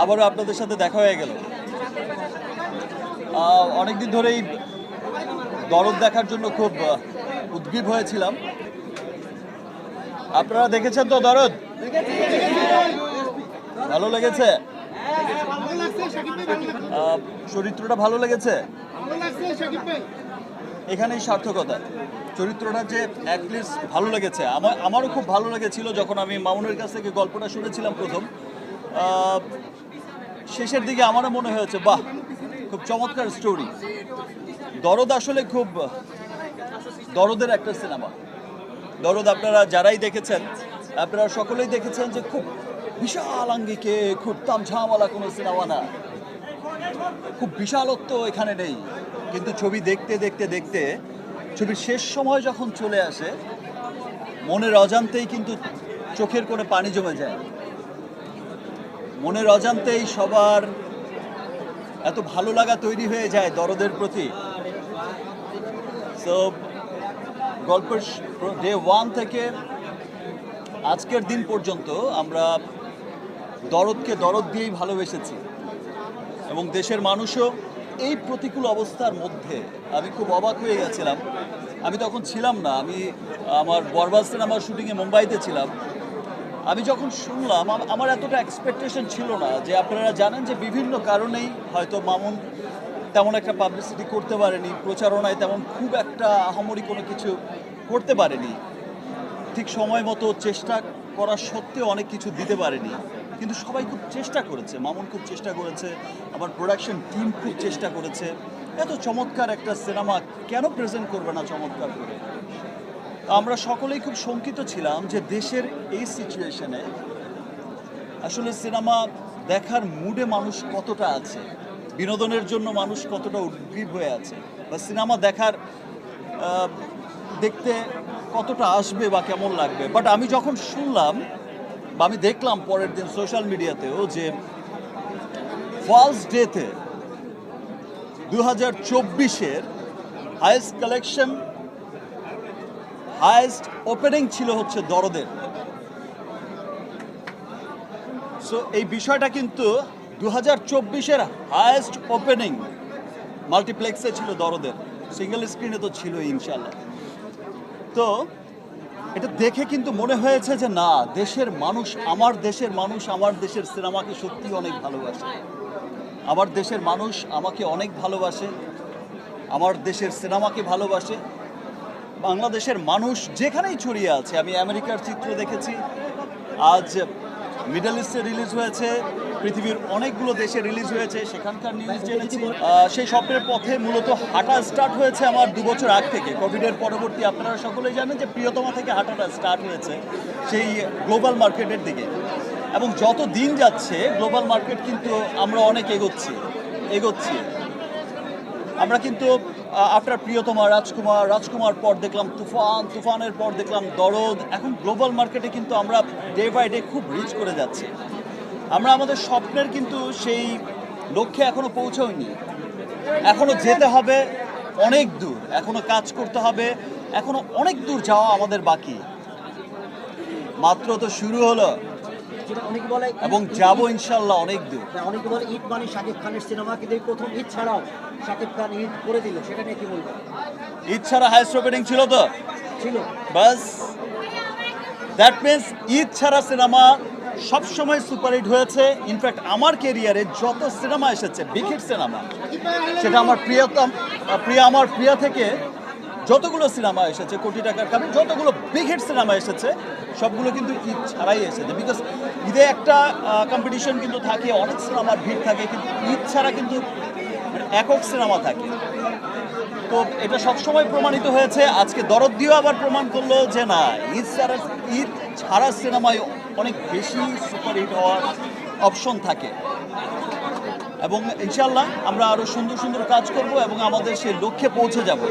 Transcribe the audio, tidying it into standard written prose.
আবারও আপনাদের সাথে দেখা হয়ে গেল। অনেকদিন ধরেই দরদ দেখার জন্য খুব উদ্গ্রীব হয়েছিলাম। আপনারা দেখেছেন তো দরদ? ভালো লেগেছে? চরিত্রটা ভালো লেগেছে? এখানেই সার্থকতা। চরিত্রটা যে অ্যাটলিস্ট ভালো লেগেছে, আমারও খুব ভালো লেগেছিল যখন আমি মামুনের কাছ থেকে গল্পটা শুনেছিলাম প্রথম। শেষের দিকে আমারও মনে হয়েছে বাহ, খুব চমৎকার স্টোরি। দরদ আসলে খুব দরদের একটা সিনেমা। দরদ আপনারা যারাই দেখেছেন, আপনারা সকলেই দেখেছেন যে খুব বিশাল আঙ্গিকে খুব তামঝামওয়ালা কোনো সিনেমা না, খুব বিশালত্ব এখানে নেই। কিন্তু ছবি দেখতে দেখতে দেখতে ছবির শেষ সময় যখন চলে আসে, মনের অজান্তেই কিন্তু চোখের কোণে পানি জমে যায়। মনের অজান্তেই সবার এত ভালো লাগা তৈরি হয়ে যায় দরদের প্রতি। সো গল্পের ডে 1 থেকে আজকের দিন পর্যন্ত আমরা দরদকে দরদ দিয়েই ভালোবেসেছি, এবং দেশের মানুষও এই প্রতিকূল অবস্থার মধ্যে, আমি খুব অবাক হয়ে গেছিলাম। আমি তখন ছিলাম না, আমি আমার বরবাদ সিনেমার শুটিংয়ে মুম্বাইতে ছিলাম। আমি যখন শুনলাম, আমার এতটা এক্সপেকটেশন ছিল না। যে আপনারা জানেন যে বিভিন্ন কারণেই হয়তো মামুন তেমন একটা পাবলিসিটি করতে পারেনি, প্রচারণায় তেমন খুব একটা আহামরি কোনো কিছু করতে পারেনি, ঠিক সময় মতো চেষ্টা করা সত্ত্বেও অনেক কিছু দিতে পারেনি। কিন্তু সবাই খুব চেষ্টা করেছে, মামুন খুব চেষ্টা করেছে, আমার প্রোডাকশন টিম খুব চেষ্টা করেছে। এত চমৎকার একটা সিনেমা কেন প্রেজেন্ট করবে না চমৎকার করে? আমরা সকলেই খুব শঙ্কিত ছিলাম যে দেশের এই সিচুয়েশনে আসলে সিনেমা দেখার মুডে মানুষ কতটা আছে, বিনোদনের জন্য মানুষ কতটা উদ্গ্রীব হয়ে আছে, বা সিনেমা দেখার দেখতে কতটা আসবে বা কেমন লাগবে। বাট আমি যখন শুনলাম বা আমি দেখলাম পরের দিন সোশ্যাল মিডিয়াতেও যে ফার্স্ট ডেতে 2024-এর হাইয়েস্ট কালেকশন, হাইয়েস্ট ওপেনিং ছিল হচ্ছে দরদের। সো এই বিষয়টা কিন্তু 2024-এর হাইয়েস্ট ওপেনিং মাল্টিপ্লেক্সে ছিল দরদের, সিঙ্গেল স্ক্রিনে তো ছিল ইনশাল্লাহ। তো এটা দেখে কিন্তু মনে হয়েছে যে না, দেশের মানুষ, আমার দেশের মানুষ আমার দেশের সিনেমাকে সত্যি অনেক ভালোবাসে, আমার দেশের মানুষ আমাকে অনেক ভালোবাসে, আমার দেশের সিনেমাকে ভালোবাসে। বাংলাদেশের মানুষ যেখানেই ছড়িয়ে আছে, আমি আমেরিকার চিত্র দেখেছি, আজ মিডল ইস্টে রিলিজ হয়েছে, পৃথিবীর অনেকগুলো দেশে রিলিজ হয়েছে, সেখানকার নিউজ জেনেছি। সেই স্বপ্নের পথে মূলত হাঁটা স্টার্ট হয়েছে আমার 2 বছর আগ থেকে, কোভিডের পরবর্তী। আপনারা সকলেই জানেন যে প্রিয়তমা থেকে হাঁটাটা স্টার্ট হয়েছে সেই গ্লোবাল মার্কেটের দিকে, এবং যত দিন যাচ্ছে গ্লোবাল মার্কেট কিন্তু আমরা অনেক এগোচ্ছি। আমরা কিন্তু আফটার প্রিয়তমা, রাজকুমার পর দেখলাম তুফানের পর দেখলাম দরদ। এখন গ্লোবাল মার্কেটে কিন্তু আমরা ডে বাই ডে খুব রিচ করে যাচ্ছি। আমরা আমাদের স্বপ্নের কিন্তু সেই লক্ষ্যে এখনো পৌঁছাইনি, এখনো যেতে হবে অনেক দূর, এখনো কাজ করতে হবে, এখনো অনেক দূর যাওয়া আমাদের বাকি। মাত্র তো শুরু হলো, এবং যাবো ইনশাল্লাহ অনেক দূর। অনেকে বলে ঈদ মানে শাকিব খানের সিনেমা, কিন্তু এই প্রথম ঈদ ছাড়াও শাকিব খান ঈদ করে দিল, সেটা নিয়ে কি বলবো? ঈদ ছাড়া হাইয়েস্ট ওপেনিং ছিল তো, ছিল বাস দ্যাট মিনস ঈদ ছাড়া সিনেমা সবসময় সুপারহিট হয়েছে। ইনফ্যাক্ট আমার কেরিয়ারে যত সিনেমা এসেছে, বিগ হিট সিনেমা, সেটা আমার প্রিয়া থেকে যতগুলো সিনেমা এসেছে, কোটি টাকার কারণ যতগুলো বিগ হিট সিনেমা এসেছে, সবগুলো কিন্তু ঈদ ছাড়াই এসেছে। বিকজ ঈদে একটা কম্পিটিশন কিন্তু থাকে, অনেক সিনেমার ভিড় থাকে, কিন্তু ঈদ ছাড়া কিন্তু একক সিনেমা থাকে। তো এটা সবসময় প্রমাণিত হয়েছে, আজকে দরদ দিয়েও আবার প্রমাণ করলো যে না, ঈদ ছাড়া সিনেমায় অনেক বেশি সুপারহিট হওয়ার অপশন থাকে। এবং ইনশাল্লাহ আমরা আরও সুন্দর সুন্দর কাজ করব এবং আমাদের সেই লক্ষ্যে পৌঁছে যাব।